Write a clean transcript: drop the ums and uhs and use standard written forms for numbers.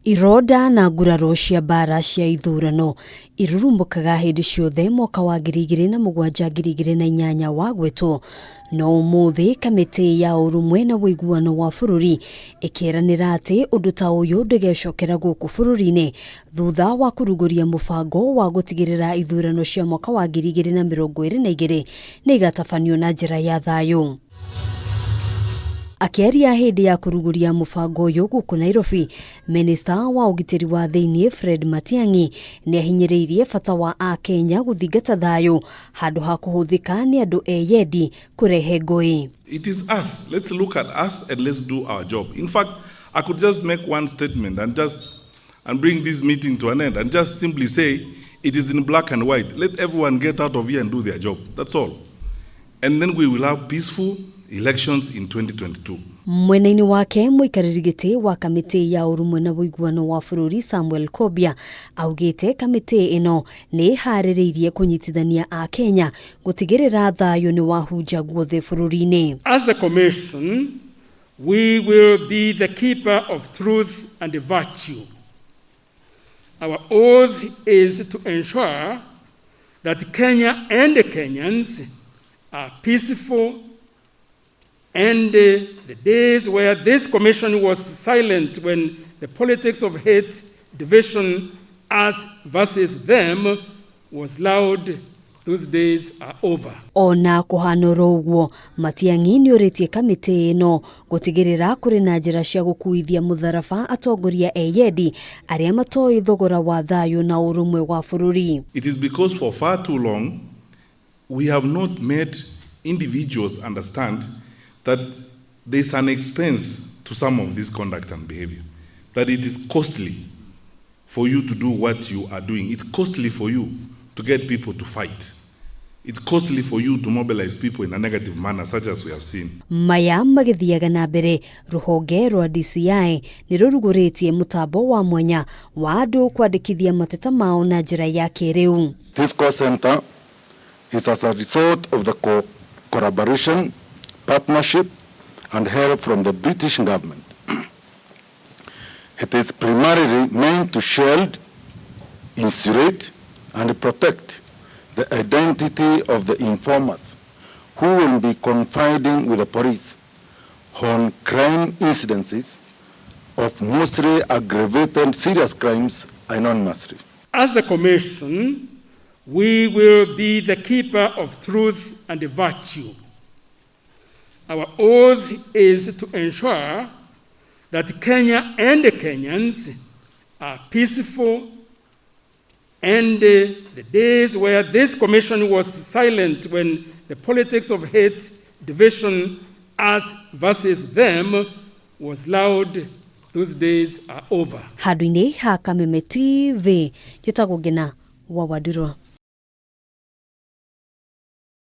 Iroda na nguraro cia mbara cia ithurano irurumbukaga hindi ciothe mwaka wa 2007-2008 wagwetwo no umuthi Kamitii ya urumwe na uiguano wa bururi ikiranira ati undu ta uyu ndugecokera guku bururi-ini thutha wa kuruguria mubango wa gutigirira ithurano cia mwaka wa 2022 ni igatabanio na njira ya thayu. Akiaria hindi ya kuruguria mubango uyu guku Nairobi, Minister wa ugitiri wa thiini Fred Matiang'i ni ahinyiriirie bata wa Akenya guthingata thayu handu ha kuhuthika ni andu eyendi kurehe ngui. It is us. Let's look at us and let's do our job. In fact, I could just make one statement and bring this meeting to an end and just simply say it is in black and white. Let everyone get out of here and do their job. That's all. And then we will have peaceful elections in 2022. Mwenaini wake muikariri giti wa Kamitii ya urumwe na uiguano wa bururi Samuel Kobia augite Kamitii ino ni haririirie kunyitithania a Kenya gutigirira thayu ni wahunja guothe bururi-ini. As the commission, we will be the keeper of truth and virtue. Our oath is to ensure that Kenya and the Kenyans are peaceful, and the days where this commission was silent when the politics of hate, division, us versus them was loud, those days are over. Ona kuhanoro uguo Matiang'i ni uritie Kamitii ino gutigirira kuri na njira cia gukuithia mutharaba atongoria eyendi aria matoi thogora wa thayu na urumwe wa bururi. It is because for far too long we have not made individuals understand that there is an expense to some of this conduct and behavior, that it is costly for you to do what you are doing. It's costly for you to get people to fight. It's costly for you to mobilize people in a negative manner, such as we have seen. Maya magithiaga na mbere ruhonge rwa DCI ni ruruguritie mutambo wa mwanya wa andu kwandikithia mateta mao na njira ya kiriu. This call center is as a result of the collaboration, partnership and help from the British government. It is primarily meant to shield, insulate and protect the identity of the informers who will be confiding with the police on crime incidences of mostly aggravated serious crimes anonymously. As the commission, we will be the keeper of truth and virtue. Our oath is to ensure that Kenya and the Kenyans are peaceful, and the days where this commission was silent when the politics of hate, division, us versus them was loud, those days are over. Hadwini ha Kamitii TV, Jitagogena wa Waduro.